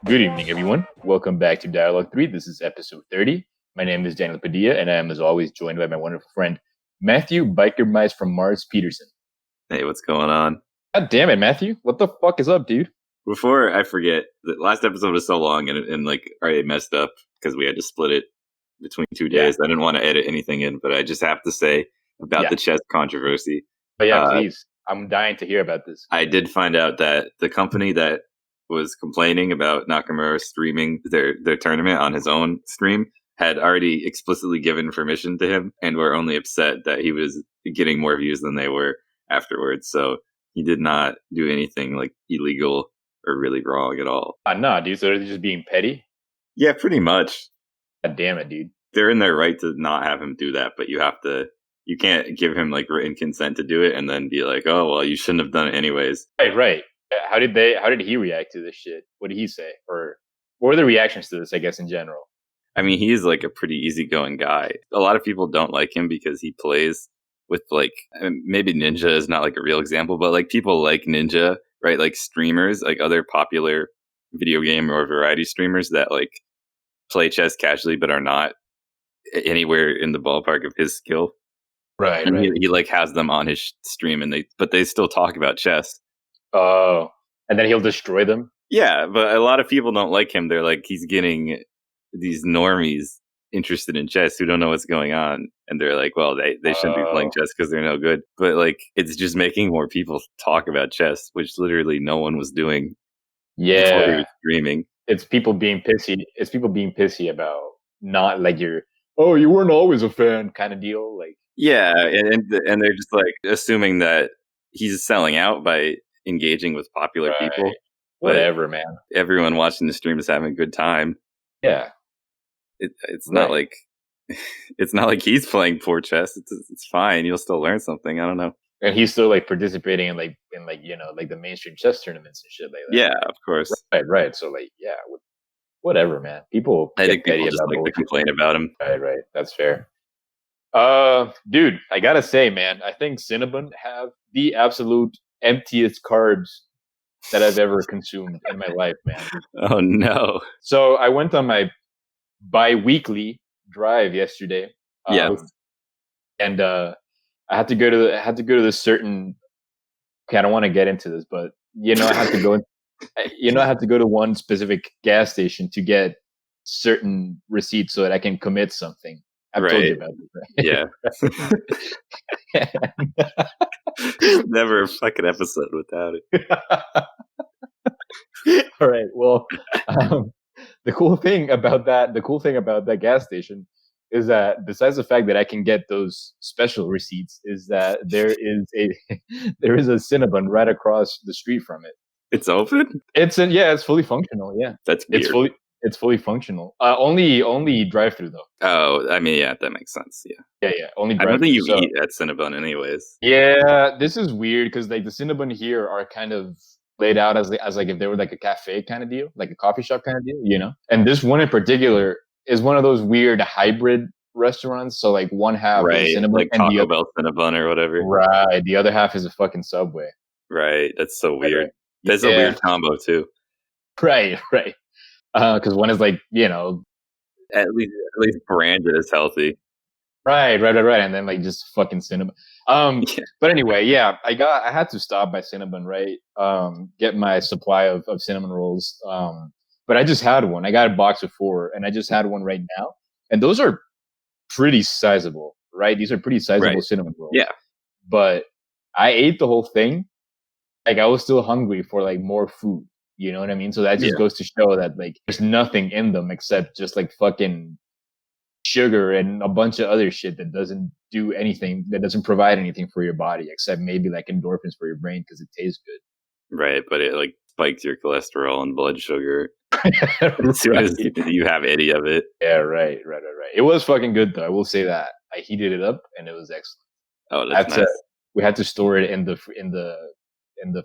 Good evening, everyone. Welcome back to Dialogue 3. This is episode 30. My name is Daniel Padilla, and I am, as always, joined by my wonderful friend, Matthew Biker Mice from Mars Peterson. Hey, what's going on? God damn it, Matthew. What the fuck is up, dude? Before I forget, the last episode was so long and already messed up because we had to split it between 2 days. I didn't want to edit anything in, but I just have to say about the chess controversy. But yeah, please. I'm dying to hear about this. I did find out that the company that was complaining about Nakamura streaming their tournament on his own stream had already explicitly given permission to him and were only upset that he was getting more views than they were afterwards. So he did not do anything like illegal or really wrong at all. Nah, dude. So they're just being petty? Yeah, pretty much. God damn it, dude. They're in their right to not have him do that, but you can't give him like written consent to do it and then be like, oh, well, you shouldn't have done it anyways. Right. How did he react to this shit? What did he say? Or what were the reactions to this, I guess, in general? I mean, he's like a pretty easygoing guy. A lot of people don't like him because he plays with maybe Ninja is not like a real example, but like people like Ninja, right? Like streamers, like other popular video game or variety streamers that like play chess casually but are not anywhere in the ballpark of his skill. Right. And he like has them on his stream but they still talk about chess. Oh, and then he'll destroy them? Yeah, but a lot of people don't like him. They're like, he's getting these normies interested in chess who don't know what's going on. And they're like, well, they shouldn't be playing chess because they're no good. But like, it's just making more people talk about chess, which literally no one was doing before he was streaming. It's people being pissy. It's people being pissy about not like you weren't always a fan kind of deal. Like, yeah, and they're just like assuming that he's selling out by engaging with popular people. Whatever, man. Everyone watching the stream is having a good time. Yeah, it's not like it's not like he's playing poor chess. It's fine. You'll still learn something. I don't know. And he's still like participating in the mainstream chess tournaments and shit like that. Yeah, of course. Right. So like, yeah, whatever, man. I think people just like to complain about him. Right. That's fair. Dude, I gotta say, man, I think Cinnabon have the absolute emptiest carbs that I've ever consumed in my life, man. Oh no! So I went on my bi-weekly drive yesterday. And I had to go to this certain. Okay, I don't want to get into this, but I had to go. I had to go to one specific gas station to get certain receipts so that I can commit something. I've told you about this, right? Yeah. Never a fucking episode without it. All right. Well, the cool thing about that gas station is that besides the fact that I can get those special receipts, is that there is a Cinnabon right across the street from it. It's open? It's fully functional. Yeah. That's weird. It's fully functional. Only drive through though. Oh, I mean, yeah, that makes sense. Yeah. Yeah. Only drive. I don't think you eat at Cinnabon anyways. Yeah, this is weird because like the Cinnabon here are kind of laid out as like if they were like a cafe kind of deal, like a coffee shop kind of deal, And this one in particular is one of those weird hybrid restaurants. So like one half is Cinnabon, like Taco Bell Cinnabon or whatever. Right. The other half is a fuking Subway. Right. That's so weird. Right. That's a weird combo too. Right. Because one is like, at least branded as healthy. Right. And then like just fucking Cinnabon. But anyway, yeah, I had to stop by Cinnabon, right? Get my supply of cinnamon rolls. But I just had one. I got a box of 4 and I just had one right now. And those are pretty sizable, right? These are pretty sizable cinnamon rolls. Yeah. But I ate the whole thing. Like I was still hungry for like more food. You know what I mean? So that just goes to show that like there's nothing in them except just like fucking sugar and a bunch of other shit that doesn't do anything, that doesn't provide anything for your body except maybe like endorphins for your brain because it tastes good. Right, but it like spikes your cholesterol and blood sugar as soon as you have any of it. Yeah, right. It was fucking good though. I will say that. I heated it up and it was excellent. Oh, that's nice. We had to store it in the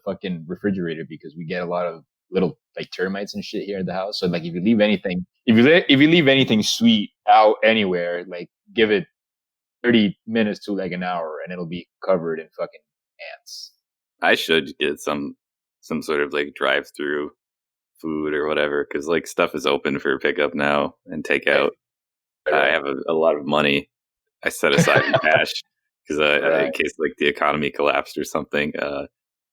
fucking refrigerator because we get a lot of little like termites and shit here in the house. So like if you leave anything sweet out anywhere, like give it 30 minutes to like an hour and it'll be covered in fucking ants. I should get some sort of like drive-through food or whatever because like stuff is open for pickup now and takeout. I Right. have a lot of money I set aside in cash because in Right. case like the economy collapsed or something.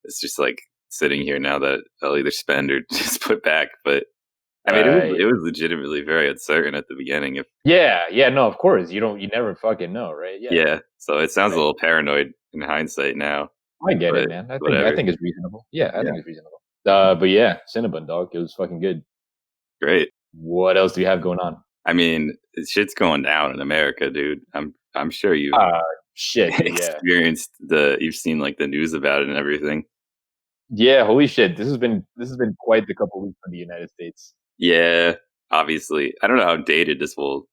It's just like sitting here now that I'll either spend or just put back. But I mean, Right. it was legitimately very uncertain at the beginning. If Yeah. No, of course. You never fucking know, right? Yeah. yeah, so it sounds a Right. little paranoid in hindsight now, I get it, but man. I whatever. think it's reasonable. Yeah, I Yeah, think it's reasonable. But yeah, Cinnabon, dog. It was fucking good. great. What else do you have going on? I mean, shit's going down in America, dude. I'm sure you've Uh Shit, dude. Yeah. you've seen like the news about it and everything. Yeah. Holy shit. This has been quite the couple weeks in the United States. Yeah, obviously. I don't know how dated this will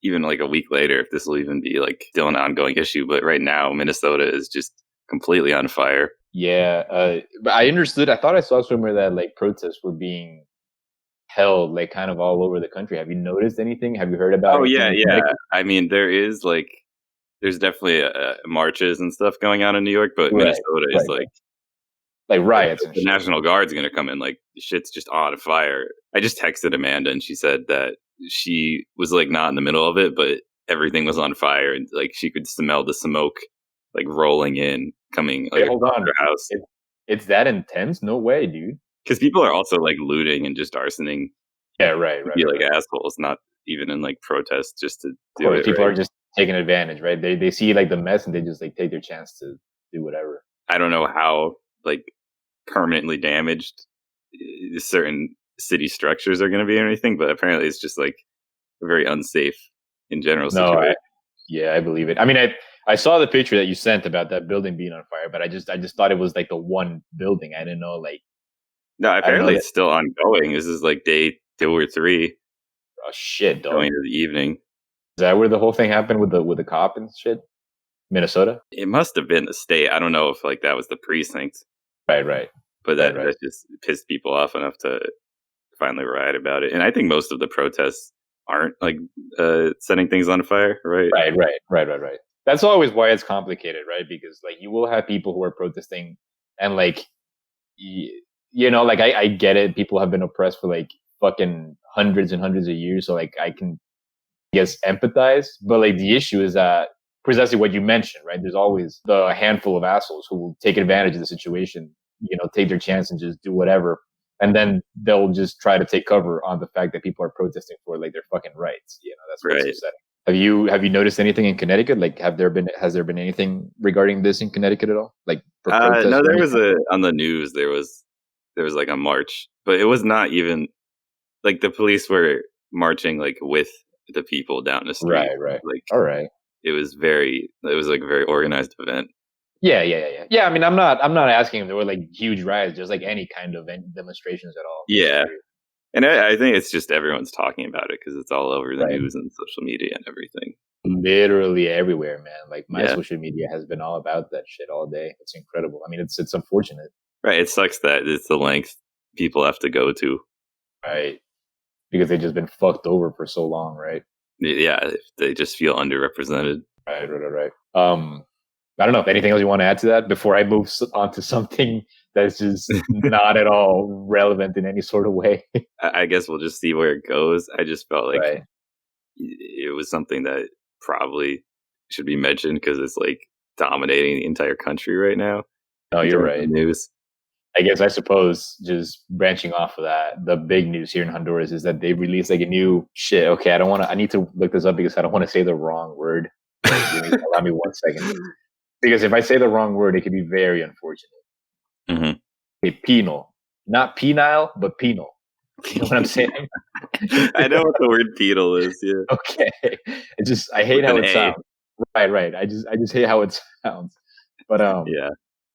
even like a week later if this will even be like still an ongoing issue, but right now Minnesota is just completely on fire. Yeah. But I understood. I thought I saw somewhere that like protests were being held like kind of all over the country. Have you noticed anything? Have you heard about Oh anything yeah, in yeah. Connecticut? I mean, there's definitely marches and stuff going on in New York, but Right. Minnesota is Right. Like riots and the shit. National Guard's going to come in like shit's just on fire. I just texted Amanda and she said that she was like not in the middle of it, but everything was on fire and like she could smell the smoke like rolling in, coming like Wait, hold across on. her house. It's that intense? No way, dude. Because people are also like looting and just arsoning Yeah, right, to right, be right, like right. assholes, not even in like protests just to Of do course, it people right. are just taking advantage, right? They see like the mess and they just like take their chance to do whatever. I don't know how like permanently damaged certain city structures are going to be or anything, but apparently it's just like a very unsafe in general No, situation. yeah, I believe it. I mean, I saw the picture that you sent about that building being on fire, but I just thought it was like the one building. No, I didn't know apparently that. it's still ongoing. This is like day 2 or 3 Oh shit, going dog. into the evening. Is that where the whole thing happened with the cop and shit? Minnesota? It must have been the state. I don't know if like that was the precinct, Right, right, but right, right. that just pissed people off enough to finally riot about it. And I think most of the protests aren't like setting things on fire, right? Right. That's always why it's complicated, right? Because like you will have people who are protesting, and like y- like I get it. People have been oppressed for like fucking hundreds and hundreds of years, so like I can guess empathize. But like the issue is that precisely what you mentioned, right? There's always the handful of assholes who will take advantage of the situation, take their chance and just do whatever. And then they'll just try to take cover on the fact that people are protesting for like their fucking rights. That's what's Right. upsetting. Have you noticed anything in Connecticut? Like, has there been anything regarding this in Connecticut at all? Like for protests No, or there was anything? a on the news. There was like a march, but it was not even like the police were marching like with the people down the street. Right. Like All right. it was like a very organized event. Yeah. Yeah. I mean, I'm not asking if there were like huge riots, just like any kind of demonstrations at all. Just Yeah, curious. and I think it's just everyone's talking about it because it's all over the Right. news and social media and everything. Literally everywhere, man. Like my Yeah, social media has been all about that shit all day. It's incredible. I mean, it's unfortunate, right. It sucks that it's the length people have to go to. right? Because they've just been fucked over for so long, right? Yeah, if they just feel underrepresented. Right. I don't know if anything else you want to add to that before I move on to something that's just not at all relevant in any sort of way. I guess we'll just see where it goes. I just felt like Right. it was something that probably should be mentioned because it's like dominating the entire country right now No, in you're terms of right. news. I suppose just branching off of that, the big news here in Honduras is that they released like a new shit. Okay, I need to look this up because I don't want to say the wrong word. Allow me 1 second. Because if I say the wrong word, it could be very unfortunate. Mm-hmm. A penal, not penile, but penal. You know what I'm saying? I know what the word penal is. Yeah, Okay. I hate with how an it A. sounds. Right. I just hate how it sounds. But Yeah,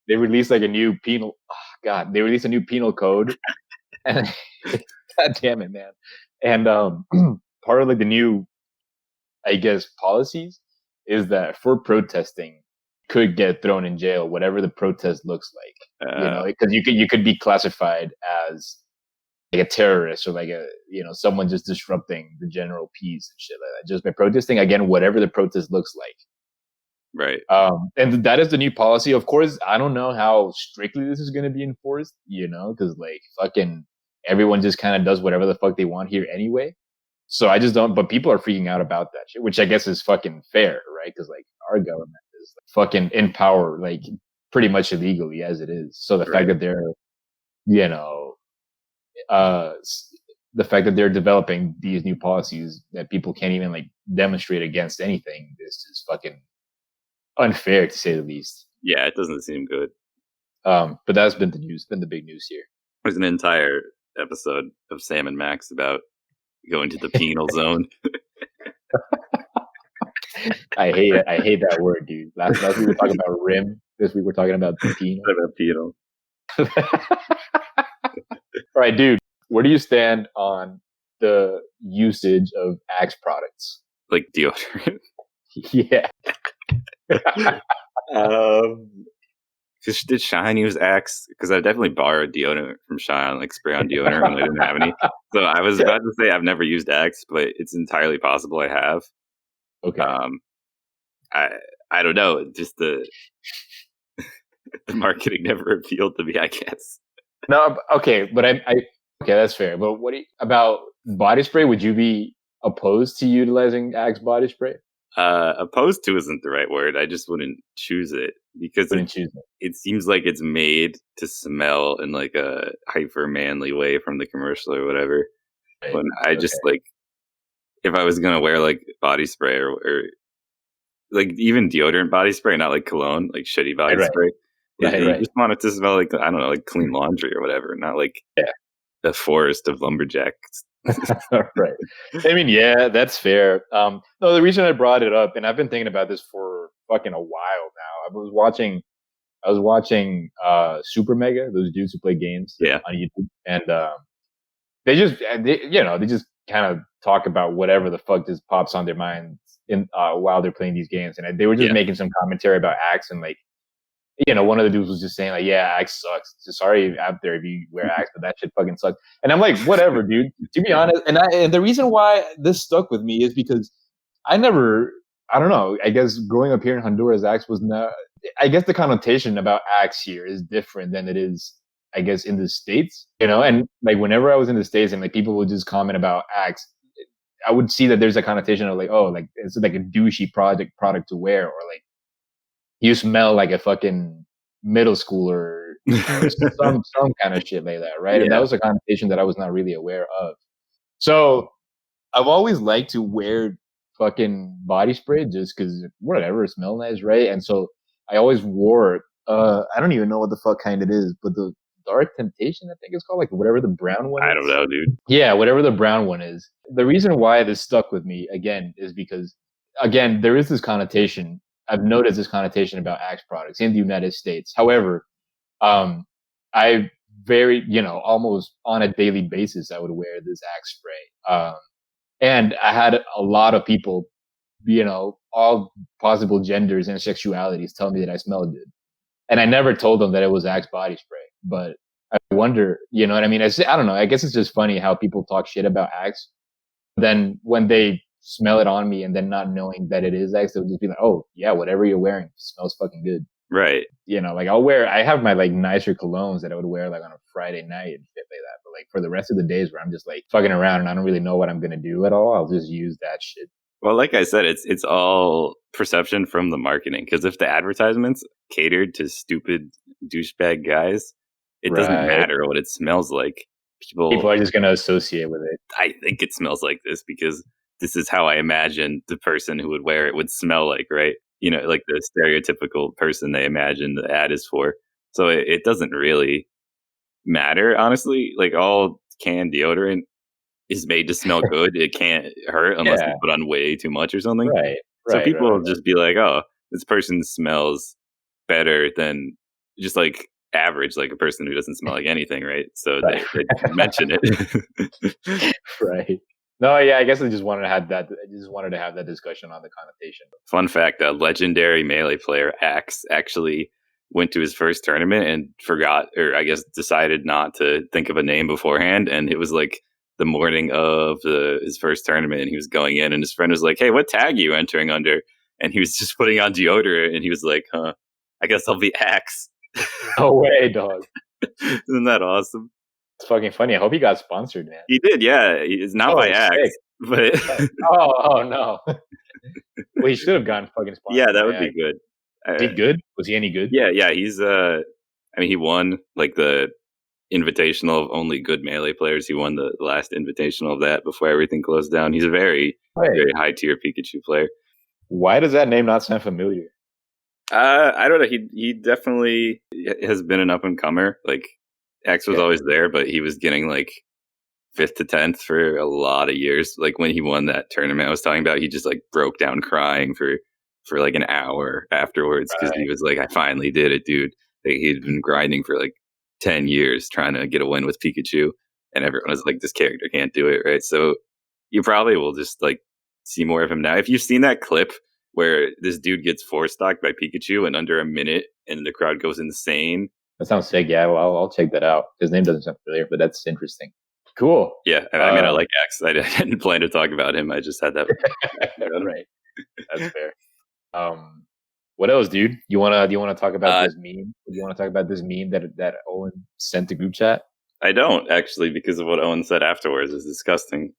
they released like a new penal. Oh, God, they released a new penal code, and God damn it, man. And part of like the new, I guess, policies is that for protesting, could get thrown in jail, whatever the protest looks like. Because you could be classified as like a terrorist or like someone just disrupting the general peace and shit like that just by protesting again, whatever the protest looks like. right. And that is the new policy. Of course, I don't know how strictly this is going to be enforced, because like fucking everyone just kind of does whatever the fuck they want here anyway. So I just don't. But people are freaking out about that shit, which I guess is fucking fair, right? Because like our government is like, fucking in power, like pretty much illegally as it is. So the fact that they're, you know, the fact that they're developing these new policies that people can't even like demonstrate against anything is fucking unfair to say the least. Yeah, it doesn't seem good. But that's been the news, been the big news here. There's an entire episode of Sam and Max about going to the penal zone. I hate it. I hate that word, dude. Last week we were talking about rim. This week we're talking about penal. All right, dude. Where do you stand on the usage of Axe products? Like deodorant? Yeah. Did Shine use Axe? Because I definitely borrowed deodorant from Shine, like spray on deodorant when I didn't have any. So I was about to say I've never used Axe, but it's entirely possible I have. Okay. I don't know. Just the marketing never appealed to me, I guess. No, okay, but okay, that's fair. But what about body spray? Would you be opposed to utilizing Axe body spray? Opposed to isn't the right word. I just wouldn't choose it because it seems like it's made to smell in like a hyper manly way from the commercial or whatever. Right. When I just like, if I was gonna wear like body spray or like even deodorant body spray, not like cologne, like shitty body spray. You just want it to smell like, I don't know, like clean laundry or whatever, not like a forest of lumberjacks. Right. I mean, yeah, that's fair. No, the reason I brought it up, and I've been thinking about this for fucking a while now. I was watching Super Mega, those dudes who play games on YouTube, and they just kind of talk about whatever the fuck just pops on their minds while they're playing these games, and they were just making some commentary about Axe, and like, you know, one of the dudes was just saying like, yeah, Axe sucks. So sorry out there if you wear Axe, but that shit fucking sucks. And I'm like, whatever, dude. To be honest, and the reason why this stuck with me is because I don't know, I guess growing up here in Honduras, Axe was not, I guess the connotation about Axe here is different than it is, I guess, in the States, you know? And like whenever I was in the States and like people would just comment about Axe, I would see that there's a connotation of like, oh, like it's like a douchey product to wear, or like you smell like a fucking middle schooler, or some kind of shit like that, right? Yeah. And that was a connotation that I was not really aware of. So I've always liked to wear fucking body spray just because whatever, it smells nice, right? And so I always wore I don't even know what the fuck kind it is, but the Dark Temptation, I think it's called, like whatever the brown one is. I don't know, dude. Yeah, whatever the brown one is. The reason why this stuck with me, again, is because, again, there is this connotation. I've noticed this connotation about Axe products in the United States. However, I very, almost on a daily basis, I would wear this Axe spray. And I had a lot of people, all possible genders and sexualities tell me that I smelled good. And I never told them that it was Axe body spray. But I wonder, you know what I mean? I don't know. I guess it's just funny how people talk shit about Axe. Then when they smell it on me and then not knowing that it is Axe, they'll just be like, oh, yeah, whatever you're wearing smells fucking good. Right. Like I have my like nicer colognes that I would wear like on a Friday night and shit like that. But like for the rest of the days where I'm just like fucking around and I don't really know what I'm going to do at all, I'll just use that shit. Well, like I said, it's all perception from the marketing. Because if the advertisements catered to stupid douchebag guys, it doesn't matter what it smells like. People are just going to associate with it. I think it smells like this because this is how I imagine the person who would wear it would smell like, right? Like the stereotypical person they imagine the ad is for. So it doesn't really matter, honestly. Like all canned deodorant is made to smell good. It can't hurt unless you put on way too much or something. Right. So people will just be like, oh, this person smells better than just like average, like a person who doesn't smell like anything, right? So they mention it. Right. No, yeah, I guess I just wanted to have that discussion on the connotation. Fun fact, a legendary Melee player, Axe, actually went to his first tournament and forgot, or I guess decided not to think of a name beforehand. And it was like the morning of his first tournament, and he was going in, and his friend was like, hey, what tag are you entering under? And he was just putting on deodorant, and he was like, I guess I'll be Axe. No way, dog. Isn't that awesome? It's fucking funny. I hope he got sponsored, man. He did, yeah. It's not by Oh, Axe, sick. but Oh no. Well, he should have gotten fucking yeah, sponsored that by would be Ag. good. Is he good? Was he any good? Yeah. He's I mean, he won like the invitational of only good melee players. He won the last invitational of that before everything closed down. He's a very, Wait, very high tier Pikachu player. why does that name not sound familiar? I don't know. He definitely has been an up and comer. Like X was Okay. always there, but he was getting like 5th to 10th for a lot of years. Like when he won that tournament I was talking about, he just like broke down crying for like an hour afterwards because Right. he was like, I finally did it, dude. Like, he'd been grinding for like 10 years trying to get a win with Pikachu, and everyone was like, this character can't do it, right? So you probably will just like see more of him now. If you've seen that clip where this dude gets 4-stocked by Pikachu in under a minute and the crowd goes insane. That sounds sick. Yeah, well, I'll check that out. His name doesn't sound familiar, but that's interesting. Cool. Yeah, I mean, I like X. I didn't plan to talk about him. I just had that. Right. That's fair. What else, dude? Do you wanna talk about this meme? Do you want to talk about this meme that Owen sent to group chat? I don't actually, because of what Owen said afterwards is disgusting.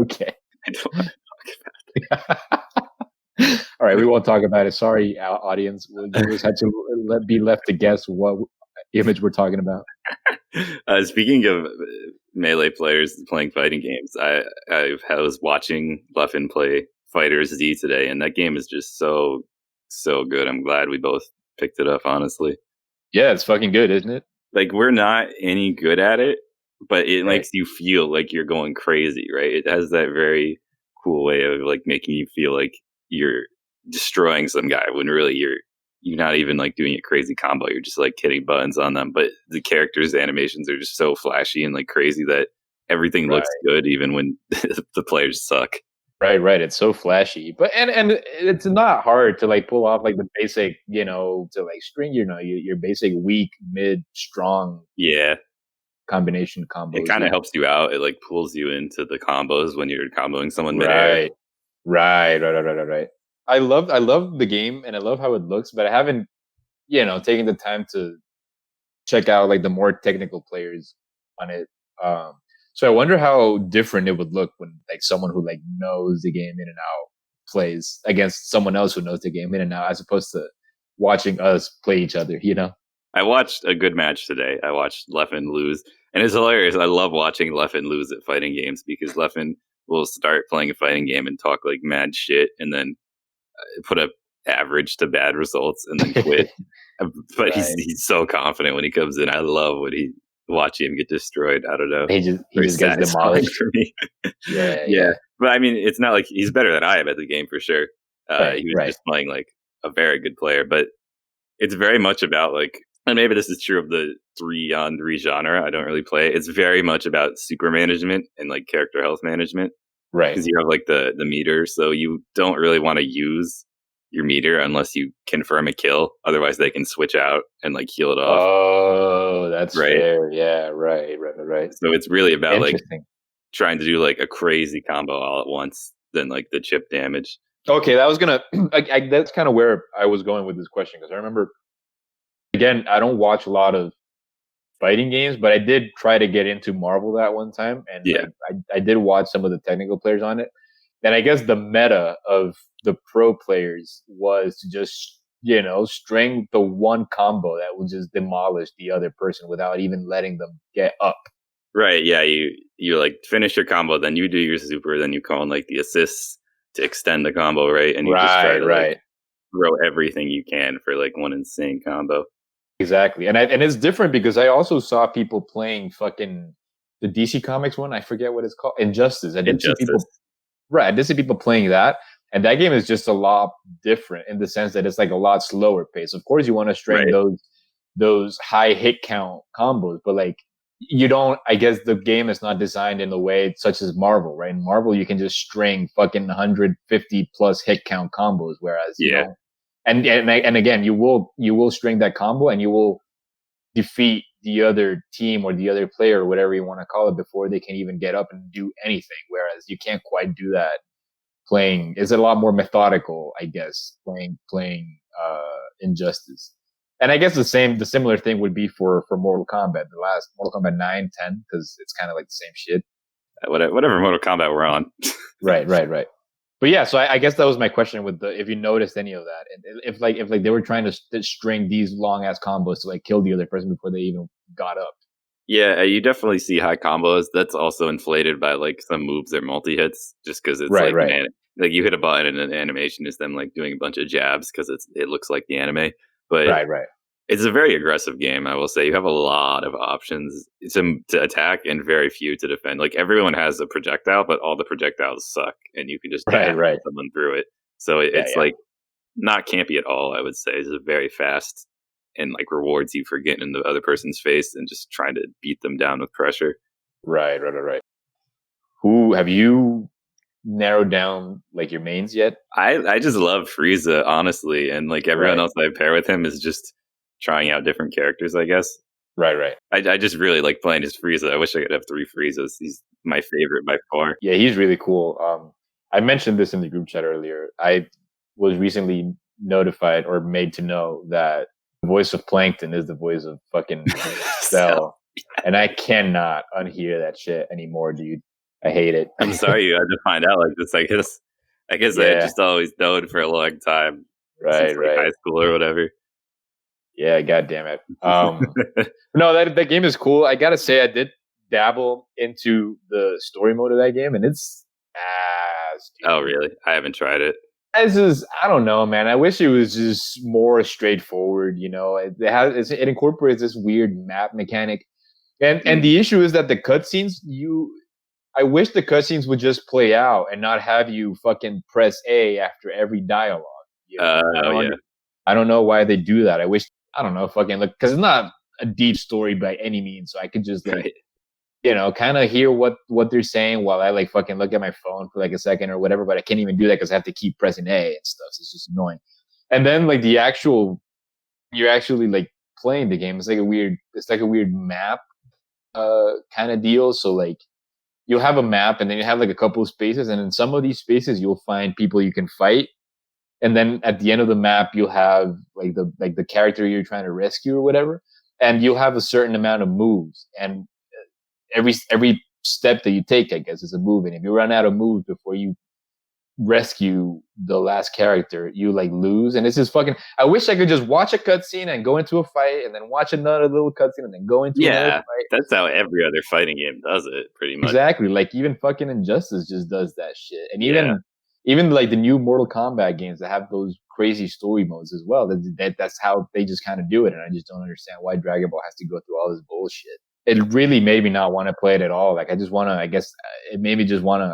Okay. I don't want to talk about it. All right, we won't talk about it. Sorry, audience. We'll just have to be left to guess what image we're talking about. Speaking of melee players playing fighting games, I was watching Leffen play Fighter Z today, and that game is just so good. I'm glad we both picked it up, honestly. Yeah, it's fucking good, isn't it? Like, we're not any good at it, but it makes you feel like you're going crazy, right? It has that very cool way of like making you feel like you're destroying some guy when really you're not even like doing a crazy combo. You're just like hitting buttons on them. But the characters' animations are just so flashy and like crazy that everything looks good even when the players suck. Right. It's so flashy, but and it's not hard to like pull off like the basic, to like string, your basic weak, mid, strong, combination combos. It kind of helps you out. It like pulls you into the combos when you're comboing someone midair. Right. I love the game and I love how it looks, but I haven't, taken the time to check out like the more technical players on it. So I wonder how different it would look when like someone who like knows the game in and out plays against someone else who knows the game in and out, as opposed to watching us play each other. I watched a good match today. I watched Leffen lose, and it's hilarious. I love watching Leffen lose at fighting games because Leffen will start playing a fighting game and talk like mad shit, and then put up average to bad results and then quit. But he's so confident when he comes in. I love when watching him get destroyed. I don't know. He just gets demolished for me. Yeah. But I mean, it's not like he's better than I am at the game for sure. He was just playing like a very good player, but it's very much about like, and maybe this is true of the 3-on-3 genre. I don't really play. It's very much about super management and like character health management. Right. Because you have like the meter, so you don't really want to use your meter unless you confirm a kill. Otherwise, they can switch out and like heal it off. Oh, that's right. Fair. Yeah, right. So it's really about like trying to do like a crazy combo all at once than like the chip damage. Okay, that was gonna. That's kind of where I was going with this question because I remember. Again, I don't watch a lot of fighting games, but I did try to get into Marvel that one time, and I did watch some of the technical players on it. And I guess the meta of the pro players was to just string the one combo that will just demolish the other person without even letting them get up. Right. Yeah. You like finish your combo, then you do your super, then you call in like the assists to extend the combo, right? And you just try to like throw everything you can for like one insane combo. Exactly. And it's different because I also saw people playing fucking the DC Comics one. I forget what it's called. Injustice. I did see people playing that. And that game is just a lot different in the sense that it's like a lot slower pace. Of course, you want to string those high hit count combos, but like you don't, I guess the game is not designed in a way such as Marvel, right? In Marvel, you can just string fucking 150 plus hit count combos, whereas you know, and again, you will string that combo and you will defeat the other team or the other player or whatever you want to call it before they can even get up and do anything. Whereas you can't quite do that playing. It's a lot more methodical, I guess, playing Injustice. And I guess the similar thing would be for Mortal Kombat, the last Mortal Kombat 9, 10, because it's kind of like the same shit. Whatever Mortal Kombat we're on. Right. But yeah, so I guess that was my question with if you noticed any of that, and if they were trying to string these long ass combos to like kill the other person before they even got up. Yeah, you definitely see high combos. That's also inflated by like some moves or multi hits, just because it's Right, like you hit a button and an animation is them like doing a bunch of jabs because it looks like the anime. But right. it's a very aggressive game, I will say. You have a lot of options to attack and very few to defend. Like everyone has a projectile, but all the projectiles suck, and you can just dash someone through it. So it's like not campy at all. I would say it's very fast and like rewards you for getting in the other person's face and just trying to beat them down with pressure. Right. Who have you narrowed down like your mains yet? I just love Frieza, honestly, and like everyone else I pair with him is just trying out different characters, I guess. Right. I just really like playing as Frieza. I wish I could have 3 Friezas. He's my favorite by far. Yeah, he's really cool. I mentioned this in the group chat earlier. I was recently notified or made to know that the voice of Plankton is the voice of fucking Cell. And I cannot unhear that shit anymore, dude. I hate it. I'm sorry you had to find out like this. I guess I had just always known for a long time. Right. High school or whatever. Yeah, god damn it. No, that game is cool. I gotta say, I did dabble into the story mode of that game, and it's ass. Dude. Oh, really? I haven't tried it. I don't know, man. I wish it was just more straightforward. You know, it incorporates this weird map mechanic, and the issue is that the cutscenes I wish the cutscenes would just play out and not have you fucking press A after every dialogue. You know? I don't know why they do that. I don't know, fucking look, because it's not a deep story by any means. So I could just like, kind of hear what they're saying while I like fucking look at my phone for like a second or whatever. But I can't even do that because I have to keep pressing A and stuff. So it's just annoying. And then like you're actually like playing the game. It's like a weird map kind of deal. So like you'll have a map and then you have like a couple of spaces, and in some of these spaces you'll find people you can fight. And then at the end of the map, you'll have like the character you're trying to rescue or whatever, and you'll have a certain amount of moves. And every step that you take, I guess, is a move. And if you run out of moves before you rescue the last character, you like lose. And it's just fucking. I wish I could just watch a cutscene and go into a fight, and then watch another little cutscene and then go into another fight. That's how every other fighting game does it, pretty much. Exactly. Like even fucking Injustice just does that shit, and even like the new Mortal Kombat games that have those crazy story modes as well. That's how they just kind of do it. And I just don't understand why Dragon Ball has to go through all this bullshit. It really made me not want to play it at all. Like I just want to, I guess it made me just want to,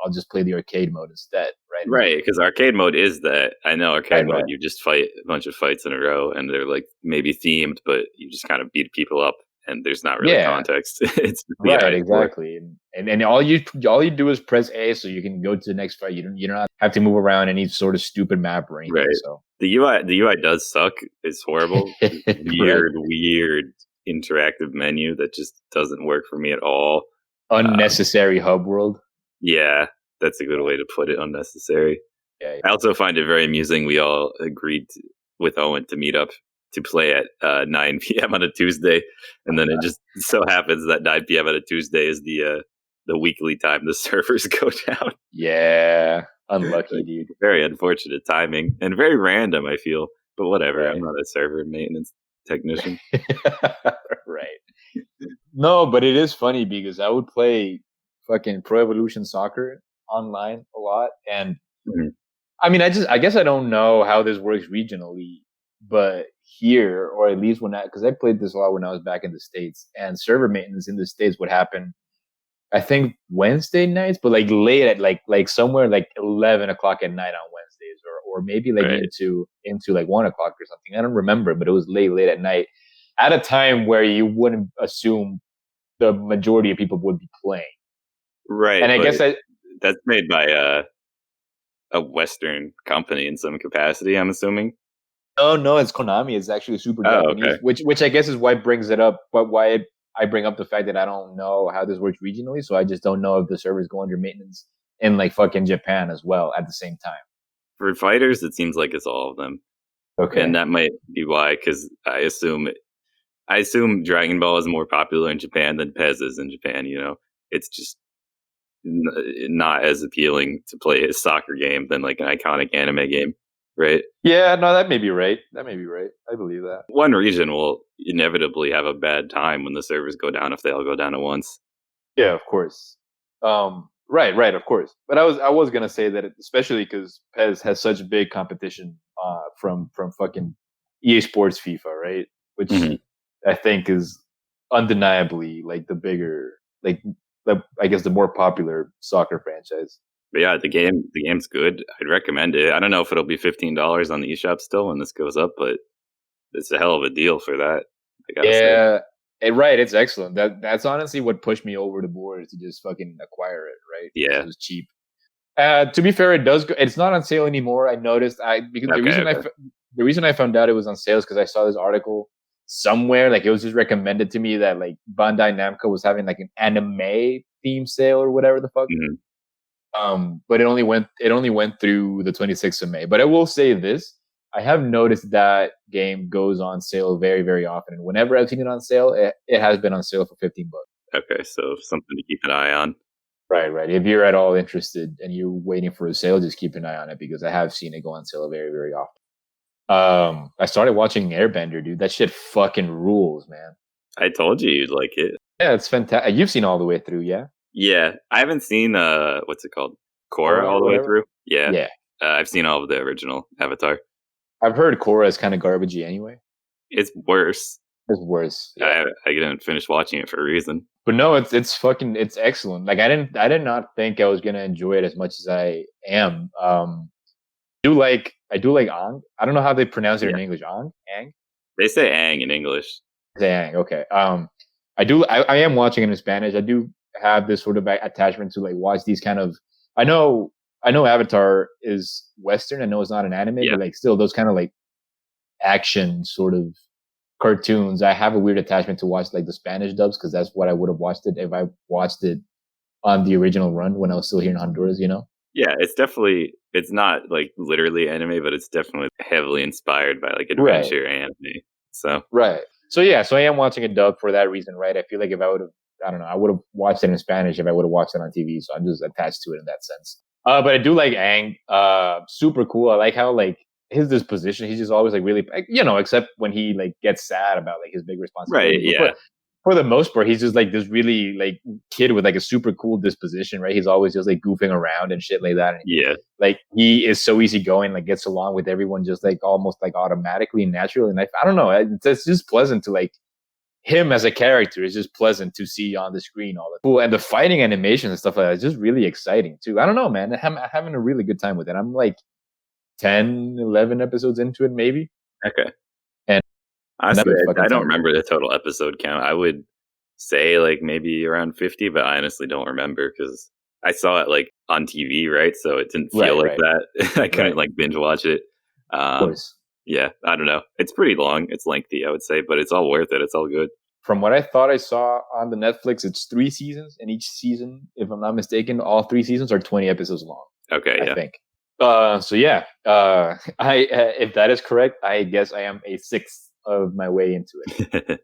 I'll just play the arcade mode instead. Right. Right. Because arcade mode is that. I know arcade mode, you just fight a bunch of fights in a row and they're like maybe themed, but you just kind of beat people up. And there's not really context. It's exactly. And all you do is press A so you can go to the next fight. You don't have to move around any sort of stupid map or anything. Right. So the UI does suck. It's horrible. Weird interactive menu that just doesn't work for me at all. Unnecessary hub world. Yeah, that's a good way to put it. Unnecessary. Yeah. I also find it very amusing. We all agreed with Owen to meet up to play at 9 p.m. on a Tuesday, and then it just so happens that 9 p.m. on a Tuesday is the weekly time the servers go down. Yeah, unlucky, dude. Very unfortunate timing and very random, I feel, but whatever. Right. I'm not a server maintenance technician. Right. No, but it is funny because I would play fucking Pro Evolution Soccer online a lot, and I mean, I guess I don't know how this works regionally, but here, or at least because I played this a lot when I was back in the States, and server maintenance in the States would happen, I think Wednesday nights, but like late at like somewhere like 11 o'clock at night on Wednesdays, or maybe like into like 1 o'clock or something. I don't remember, but it was late at night at a time where you wouldn't assume the majority of people would be playing. Right. And I guess that's made by a Western company in some capacity, I'm assuming. No, it's Konami. It's actually super Japanese, which I guess is why it brings it up, but why I bring up the fact that I don't know how this works regionally, so I just don't know if the servers go under maintenance in like fucking Japan as well at the same time. For fighters, it seems like it's all of them. Okay. And that might be why, because I assume Dragon Ball is more popular in Japan than Pez is in Japan. It's just not as appealing to play a soccer game than like an iconic anime game, right? Yeah, no, that may be right. I believe that. One region will inevitably have a bad time when the servers go down if they all go down at once. Yeah, of course. Right, of course. But I was gonna say that, especially because PES has such big competition from fucking EA Sports FIFA, right? Which I think is undeniably like the bigger, like I guess the more popular soccer franchise. But yeah, the game's good. I'd recommend it. I don't know if it'll be $15 on the eShop still when this goes up, but it's a hell of a deal for that. I gotta say. Right. It's excellent. That's honestly what pushed me over the board to just fucking acquire it. Right? Yeah, it was cheap. To be fair, it does. It's not on sale anymore. I noticed. The reason I found out it was on sale is because I saw this article somewhere. Like it was just recommended to me that like Bandai Namco was having like an anime theme sale or whatever the fuck. But it only went through the 26th of May. But I will say this. I have noticed that game goes on sale very, very often. And whenever I've seen it on sale, it has been on sale for $15. Okay, so something to keep an eye on. Right. If you're at all interested and you're waiting for a sale, just keep an eye on it because I have seen it go on sale very, very often. I started watching Airbender, dude. That shit fucking rules, man. I told you you'd like it. Yeah, it's fantastic. You've seen all the way through, yeah? Yeah, I haven't seen what's it called? Korra all the way through. Yeah. I've seen all of the original Avatar. I've heard Korra is kind of garbagey anyway. It's worse. It's worse. Yeah. I didn't finish watching it for a reason. But no, it's excellent. Like I did not think I was gonna enjoy it as much as I am. I do like Aang. I don't know how they pronounce it in English. Aang? They say Aang in English. Say Aang, okay. I am watching it in Spanish. I do have this sort of attachment to like watch these kind of I know Avatar is Western. I know it's not an anime, but like still those kind of like action sort of cartoons. I have a weird attachment to watch like the Spanish dubs because that's what I would have watched it if I watched it on the original run when I was still here in Honduras, Yeah, it's not like literally anime, but it's definitely heavily inspired by like adventure anime. So I am watching a dub for that reason, right? I feel like if I would have I would have watched it in Spanish if I would have watched it on TV. So I'm just attached to it in that sense. But I do like Aang. Super cool. I like how like his disposition. He's just always like really, except when he like gets sad about like his big responsibility. Right. Yeah. For the most part, he's just like this really like kid with like a super cool disposition, right? He's always just like goofing around and shit like that. And, like he is so easygoing, like gets along with everyone just like almost like automatically and naturally. And I don't know, it's just pleasant to like him as a character is just pleasant to see on the screen all the cool. And the fighting animation and stuff like that is just really exciting too. I don't know, man. I'm having a really good time with it. I'm like 10, 11 episodes into it, maybe. Okay. And honestly, I don't remember the total episode count. I would say like maybe around 50, but I honestly don't remember because I saw it like on TV, right? So it didn't feel like that. I couldn't like binge watch it. Of course. Yeah, I don't know. It's pretty long. It's lengthy, I would say, but it's all worth it. It's all good. From what I thought I saw on the Netflix, it's 3 seasons, and each season, if I'm not mistaken, all 3 seasons are 20 episodes long. Okay, I think. If that is correct, I guess I am a sixth of my way into it.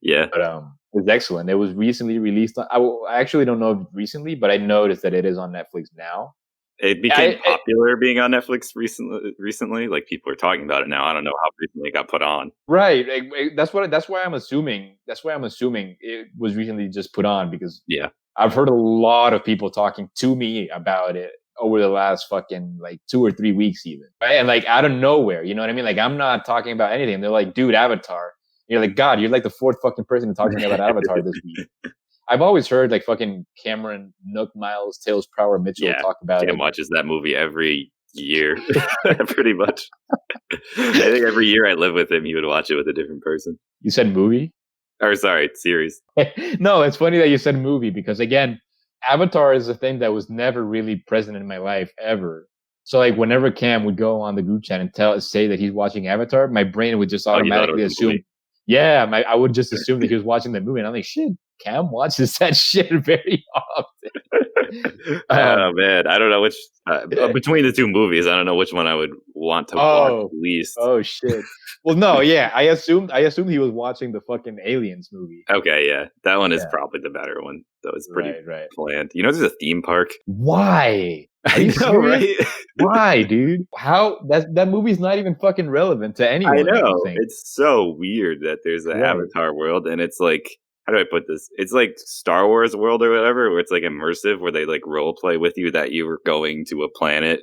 Yeah, but it's excellent. It was recently released. I actually don't know if recently, but I noticed that it is on Netflix now. It became popular being on Netflix recently. Like people are talking about it now. I don't know how recently it got put on. Right. That's why I'm assuming. That's why I'm assuming it was recently just put on because I've heard a lot of people talking to me about it over the last fucking like 2 or 3 weeks even. Right. And like out of nowhere, you know what I mean? Like I'm not talking about anything. They're like, dude, Avatar. You're like, God, you're like the 4th fucking person to talk to me about Avatar this week. I've always heard like fucking Cameron, Nook, Miles, Tails, Prower, Mitchell talk about it. Cam watches that movie every year, pretty much. I think every year I live with him, he would watch it with a different person. You said movie? Or sorry, series. No, it's funny that you said movie because again, Avatar is a thing that was never really present in my life ever. So like whenever Cam would go on the group chat and say that he's watching Avatar, my brain would just automatically assume. I would just assume that he was watching the movie, and I'm like, shit. Cam watches that shit very often. Oh man, I don't know which between the two movies. I don't know which one I would want to watch least. Oh shit. Well, no, yeah, I assumed he was watching the fucking Aliens movie. Okay, yeah, that one is probably the better one. That was pretty planned. You know, there's a theme park. Why? Are you serious? Right? Why, dude? How that movie's not even fucking relevant to anyone. I know. It's so weird that there's an Avatar world, and it's like, how do I put this? It's like Star Wars world or whatever, where it's like immersive, where they like role play with you that you were going to a planet,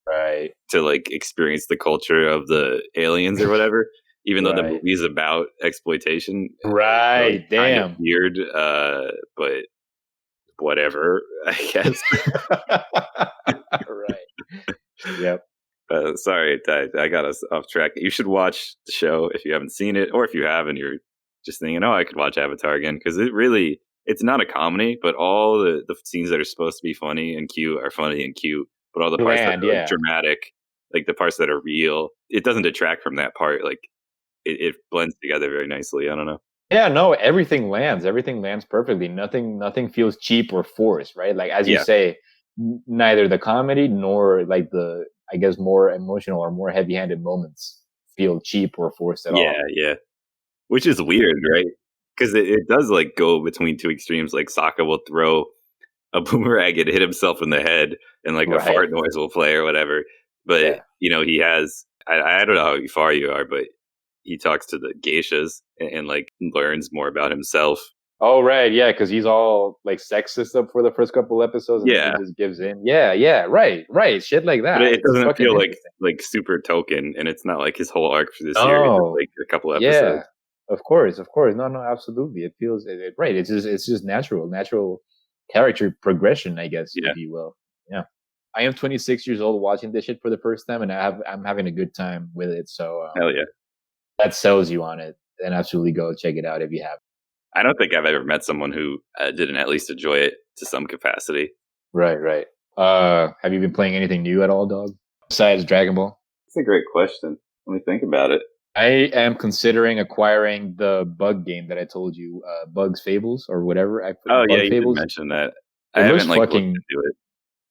right, to like experience the culture of the aliens or whatever. Even though the movie's about exploitation, right? Like, damn, kind of weird. But whatever, I guess. Right. Yep. Sorry, I got us off track. You should watch the show if you haven't seen it, or if you have and you're just thinking, oh, I could watch Avatar again, because it's not a comedy, but all the scenes that are supposed to be funny and cute are funny and cute, but all the parts that are like, dramatic, like the parts that are real, it doesn't detract from that part. Like it blends together very nicely. I don't know. Yeah, no, everything lands perfectly. Nothing feels cheap or forced, right? Like, as you say, neither the comedy nor like the, I guess, more emotional or more heavy-handed moments feel cheap or forced at all. Yeah. Which is weird, right? Because it does like go between two extremes. Like Sokka will throw a boomerang and hit himself in the head, and like a fart noise will play or whatever. But you know, he has, I don't know how far you are, but he talks to the geishas and like learns more about himself. Oh right, yeah, because he's all like sexist up for the first couple episodes, and he just gives in. Yeah, right, shit like that. But it doesn't feel like super token, and it's not like his whole arc for this series. It's like a couple episodes. Yeah, of course. No, absolutely. It feels right. It's just natural character progression, I guess, if you will. Yeah, I am 26 years old watching this shit for the first time, and I'm having a good time with it. So hell yeah, that sells you on it. Then absolutely go check it out if you have. I don't think I've ever met someone who didn't at least enjoy it to some capacity. Right. Have you been playing anything new at all, dog? Besides Dragon Ball? That's a great question. Let me think about it. I am considering acquiring the bug game that I told you, Bugs Fables or whatever. You did mention that. I haven't looked into it.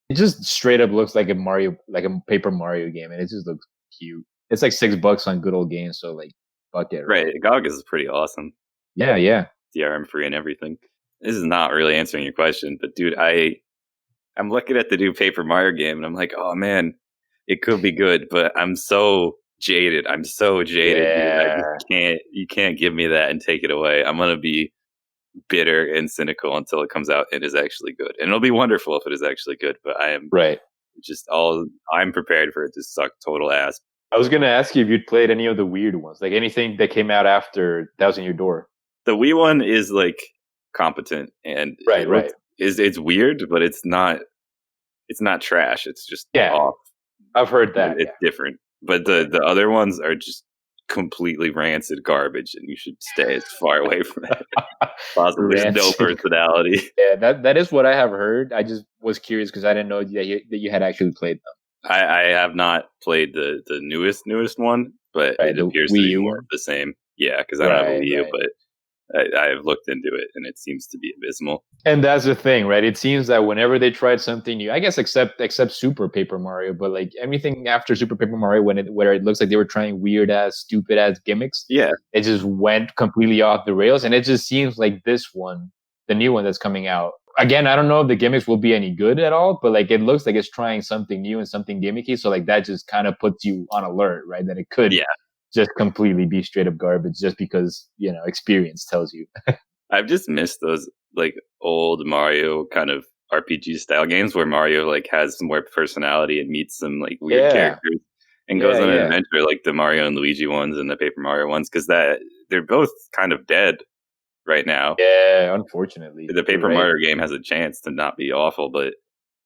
It just straight up looks like a Paper Mario game, and it just looks cute. It's like $6 on good old games, so like, fuck it. Right, GOG is pretty awesome. Yeah. DRM free and everything. This is not really answering your question, but dude, I'm looking at the new Paper Mario game, and I'm like, oh man, it could be good, but I'm so jaded. Yeah. Dude. I just can't. You can't give me that and take it away. I'm gonna be bitter and cynical until it comes out and is actually good, and it'll be wonderful if it is actually good. But I am I'm prepared for it to suck total ass. I was gonna ask you if you'd played any of the weird ones, like anything that came out after Thousand Year Door. The Wii one is like competent and it's weird, but it's not trash. It's just off. I've heard that. It's different. But the other ones are just completely rancid garbage, and you should stay as far away from it. Possibly there's no personality. Yeah, that is what I have heard. I just was curious because I didn't know that you had actually played them. I have not played the newest one, but it appears to be more of the same. Yeah, because I don't have a Wii U, but I've looked into it, and it seems to be abysmal. And that's the thing, right? It seems that whenever they tried something new, I guess except Super Paper Mario, but like anything after Super Paper Mario, where it looks like they were trying weird ass, stupid ass gimmicks, it just went completely off the rails. And it just seems like this one, the new one that's coming out. Again, I don't know if the gimmicks will be any good at all, but like it looks like it's trying something new and something gimmicky. So like that just kind of puts you on alert, right? That it could just completely be straight up garbage just because, experience tells you. I've just missed those like old Mario kind of RPG style games where Mario like has some more personality and meets some like weird characters and goes on an adventure, like the Mario and Luigi ones and the Paper Mario ones, because they're both kind of dead right now. Yeah, unfortunately. The Paper Mario game has a chance to not be awful, but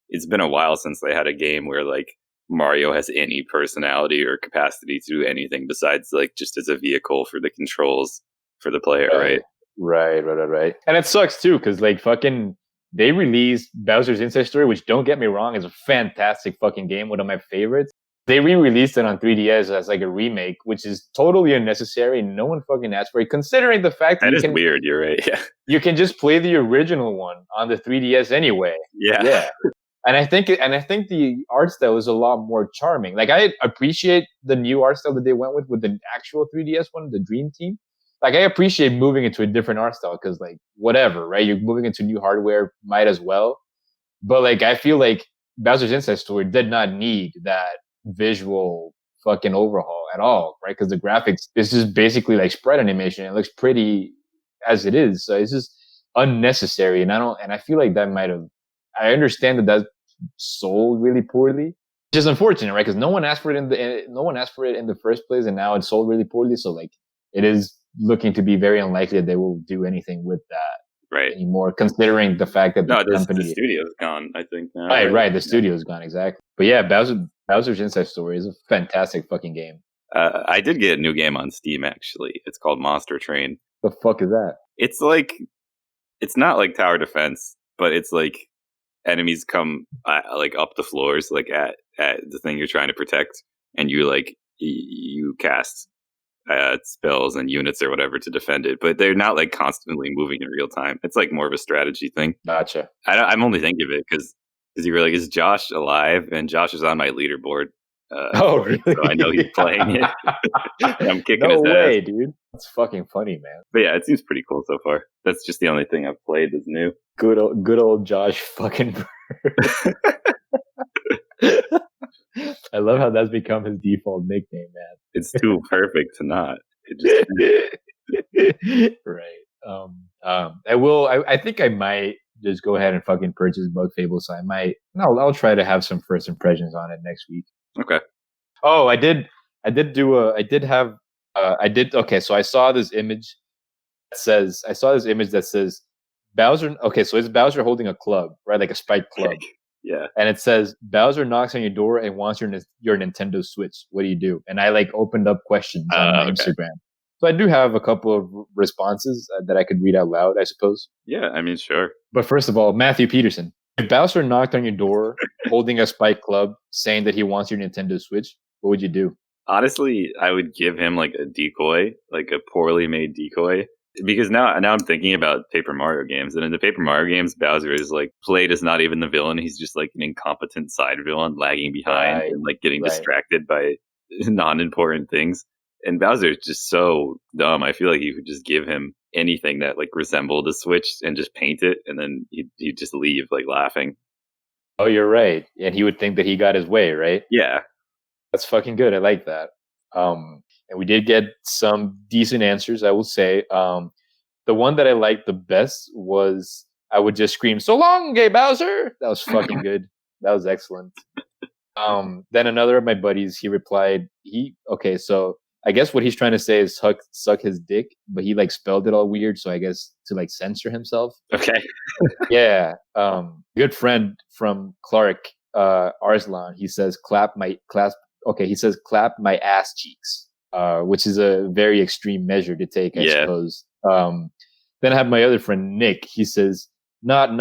it's been a while since they had a game where like Mario has any personality or capacity to do anything besides like just as a vehicle for the controls for the player, right? Right. And it sucks too, because like fucking they released Bowser's Inside Story, which, don't get me wrong, is a fantastic fucking game, one of my favorites. They re-released it on 3DS as like a remake, which is totally unnecessary. No one fucking asked for it, considering the fact that That is weird. You're right. Yeah. You can just play the original one on the 3DS anyway. Yeah. Yeah. And I think the art style is a lot more charming. Like I appreciate the new art style that they went with the actual 3DS one, the Dream Team. Like I appreciate moving into a different art style because like whatever, right? You're moving into new hardware, might as well. But like I feel like Bowser's Inside Story did not need that visual fucking overhaul at all, right? Because the graphics is just basically like sprite animation. It looks pretty as it is, so it's just unnecessary. And I feel like that might have. I understand that sold really poorly, which is unfortunate, right? Because no one asked for it no one asked for it in the first place, and now it's sold really poorly. So like, it is looking to be very unlikely that they will do anything with that anymore, considering the fact that the studio's gone, I think. Now, right. The studio's gone, exactly. But yeah, Bowser's Inside Story is a fantastic fucking game. I did get a new game on Steam, actually. It's called Monster Train. The fuck is that? It's like, it's not like tower defense, but it's like enemies come like up the floors, like at the thing you're trying to protect, and you like you cast spells and units or whatever to defend it, but they're not like constantly moving in real time. It's like more of a strategy thing. Gotcha. I'm only thinking of it because you were like, is Josh alive? And Josh is on my leaderboard. Really? So I know he's playing it. I'm kicking his way, ass. Dude. That's fucking funny, man. But yeah, it seems pretty cool so far. That's just the only thing I've played that's new. Good old Josh fucking I love how that's become his default nickname, man. It's too perfect to not. It just right. I think I might just go ahead and fucking purchase Bug Fable. So I'll try to have some first impressions on it next week. Okay. Oh, okay, so I saw this image that says Bowser. Okay, so it's Bowser holding a club, right? Like a spiked club. Yeah. And it says Bowser knocks on your door and wants your Nintendo Switch. What do you do? And I like opened up questions on my Instagram. So I do have a couple of responses that I could read out loud, I suppose. Yeah, I mean, sure. But first of all, Matthew Peterson. If Bowser knocked on your door holding a spiked club saying that he wants your Nintendo Switch, what would you do? Honestly, I would give him like a decoy, like a poorly made decoy. Because now I'm thinking about Paper Mario games, and in the Paper Mario games, Bowser is like played as not even the villain. He's just like an incompetent side villain, lagging behind and like getting distracted by non-important things. And Bowser is just so dumb. I feel like you could just give him anything that like resembled a Switch and just paint it, and then he'd just leave like laughing. Oh, you're right. And he would think that he got his way, right? Yeah. That's fucking good. I like that. And we did get some decent answers, I will say. The one that I liked the best was I would just scream, "So long, gay Bowser!" That was fucking good. That was excellent. Then another of my buddies, he replied, so I guess what he's trying to say is suck his dick, but he like spelled it all weird, so I guess to like censor himself. Okay. Yeah. Good friend from Clark, Arslan, he says clap my ass cheeks. Which is a very extreme measure to take, I suppose. Then I have my other friend, Nick. He says, not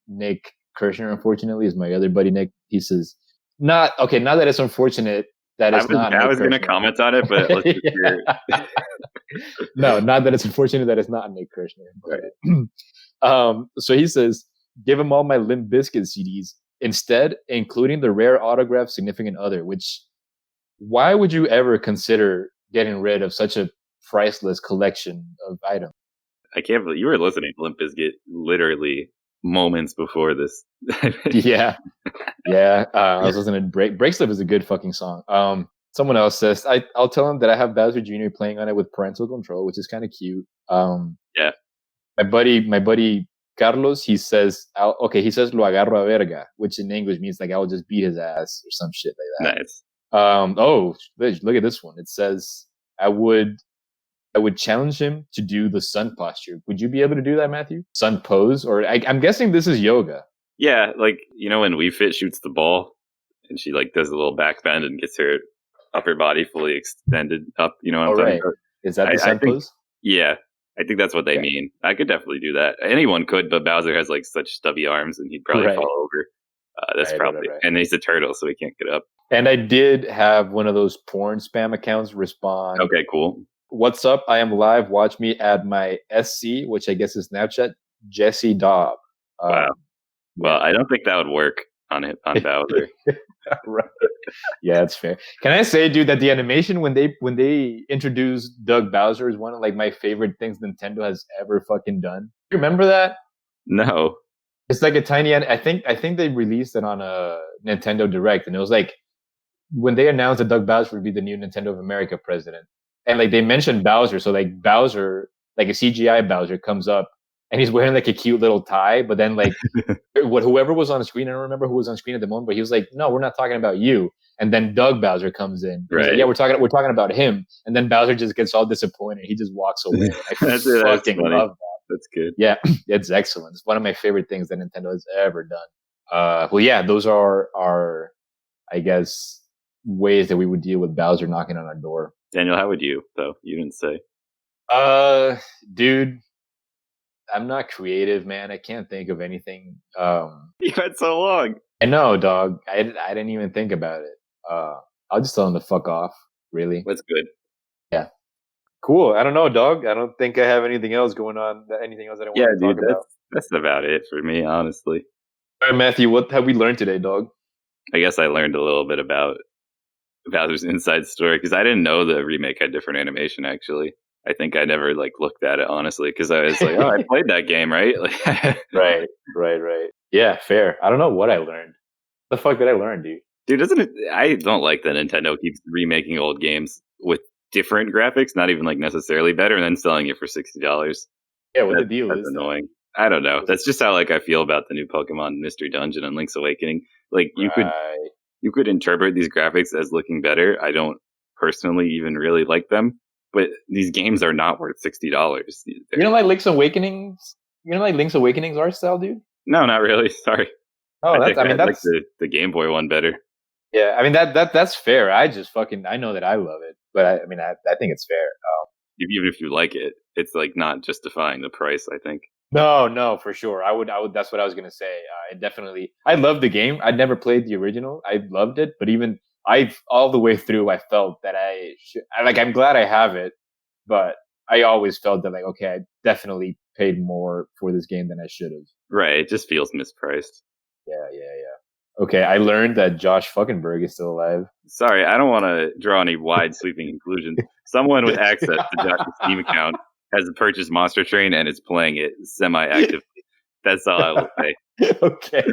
Nick Kirshner, unfortunately, is my other buddy, Nick. He says, not that it's unfortunate that it's not Nick I was going to comment on it, but let's just hear it. No, not that it's unfortunate that it's not Nick Kirshner. Right. So he says, give him all my Limp Bizkit CDs instead, including the rare autographed significant other, which... Why would you ever consider getting rid of such a priceless collection of items? I can't believe you were listening to Limp Bizkit literally moments before this. Yeah. I was listening to Break Slip is a good fucking song. Someone else says, I'll tell him that I have Bowser Jr. playing on it with parental control, which is kind of cute. Yeah. My buddy Carlos, he says, lo agarro a verga, which in English means like I will just beat his ass or some shit like that. Nice. Look at this one. It says, I would challenge him to do the sun posture. Would you be able to do that, Matthew? Sun pose? Or I'm guessing this is yoga. Yeah, like, when Wii Fit shoots the ball and she like does a little back bend and gets her upper body fully extended up, what I'm talking about? Is that the sun pose? Yeah, I think that's what they mean. I could definitely do that. Anyone could, but Bowser has like such stubby arms and he'd probably fall over. That's probably, and he's a turtle, so he can't get up. And I did have one of those porn spam accounts respond. Okay, cool. What's up? I am live. Watch me add my SC, which I guess is Snapchat, Jesse Dobb. Wow. Well, I don't think that would work on Bowser. Right. Yeah, that's fair. Can I say, dude, that the animation when they introduced Doug Bowser is one of like my favorite things Nintendo has ever fucking done. You remember that? No. It's like a tiny. I think they released it on a Nintendo Direct, and it was like when they announced that Doug Bowser would be the new Nintendo of America president, and like they mentioned Bowser, so like Bowser, like a CGI Bowser comes up, and he's wearing like a cute little tie, but then like whoever was on screen, I don't remember who was on screen at the moment, but he was like, "No, we're not talking about you." And then Doug Bowser comes in. Right. Like, yeah, we're talking about him. And then Bowser just gets all disappointed. He just walks away. I fucking love that. That's good. Yeah, it's excellent. It's one of my favorite things that Nintendo has ever done. Well, yeah, those are our, I guess, ways that we would deal with Bowser knocking on our door. Daniel, how would you, though? You didn't say. Dude, I'm not creative, man. I can't think of anything. You had so long. I know, dog. I didn't even think about it. I'll just tell him to fuck off, really. That's good. Yeah. Cool. I don't know, dog. I don't think I have anything else going on. Anything else that I want to talk about? That's about it for me, honestly. All right, Matthew, what have we learned today, dog? I guess I learned a little bit about Bowser's inside story, because I didn't know the remake had different animation, actually. I think I never looked at it, honestly, because I was like, oh, I played that game, right? Right. Yeah, fair. I don't know what I learned. The fuck did I learn, dude? Dude, I don't like that Nintendo keeps remaking old games with different graphics, not even necessarily better, and then selling it for $60. Yeah, what the deal that's annoying. I don't know. That's just how I feel about the new Pokemon Mystery Dungeon and Link's Awakening. You could interpret these graphics as looking better. I don't personally even really like them, but these games are not worth $60. You don't like Link's Awakenings? You don't like Link's Awakenings art style, dude? No, not really. Sorry. Oh, that's like the Game Boy one better. Yeah, I mean that's fair. I know that I love it, but I think it's fair. Even if you like it, it's not justifying the price, I think. No, for sure. I would. That's what I was gonna say. I loved the game. I'd never played the original. I loved it, but even all the way through, I felt that I'm glad I have it, but I always felt that okay, I definitely paid more for this game than I should have. Right. It just feels mispriced. Yeah. Okay, I learned that Josh Fuckenberg is still alive. Sorry, I don't want to draw any wide sweeping conclusions. Someone with access to Josh's Steam account has purchased Monster Train and is playing it semi-actively. That's all I will say. Okay.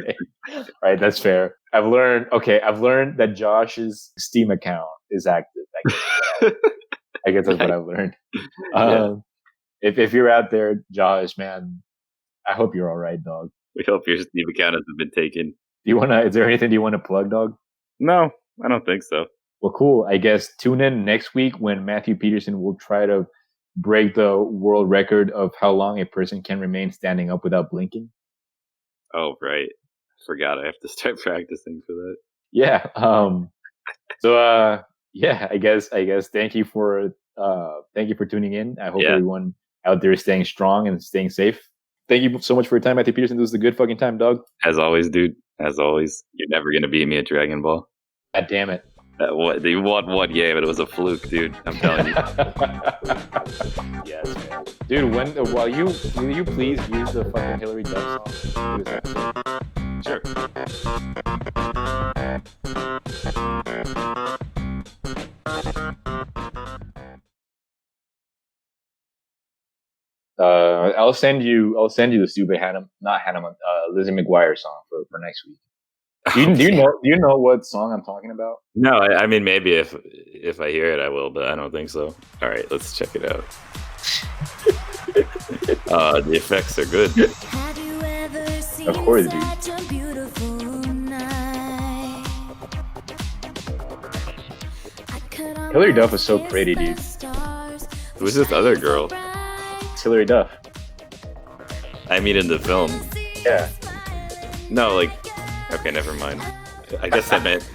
All right, that's fair. I've learned that Josh's Steam account is active. I guess that's what I've learned. If you're out there, Josh, man, I hope you're all right, dog. We hope your Steam account hasn't been taken. Is there anything you want to plug, dog? No, I don't think so. Well, cool. I guess tune in next week when Matthew Peterson will try to break the world record of how long a person can remain standing up without blinking. Oh, right. Forgot I have to start practicing for that. Yeah. I guess thank you for tuning in. I hope everyone out there is staying strong and staying safe. Thank you so much for your time, Matthew Peterson. This was a good fucking time, dog. As always, dude. As always. You're never going to beat me at Dragon Ball. God damn it. They won one game, but it was a fluke, dude. I'm telling you. Yes, man. Dude, will you please use the fucking Hillary Duff song? Sure. I'll send you the stupid Lizzie McGuire song for next week. Do you know what song I'm talking about? No, I mean maybe if I hear it I will, but I don't think so. All right, let's check it out. The effects are good. Of course, dude. Hillary Duff is so pretty, dude. Who's this other girl? It's Hillary Duff. I mean, in the film. Yeah. No, okay, never mind. I guess I meant.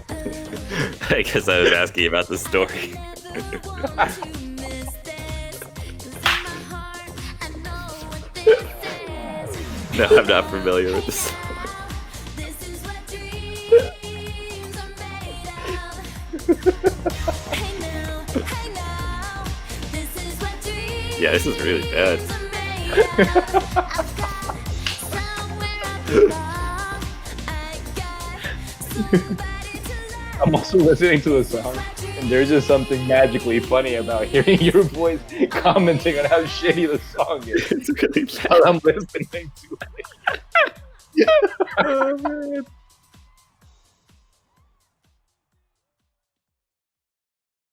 I guess I was asking about the story. No, I'm not familiar with this song. Yeah, this is really bad. I'm also listening to the song, and there's just something magically funny about hearing your voice commenting on how shitty the song is. It's really bad. While I'm listening to it. Oh, man.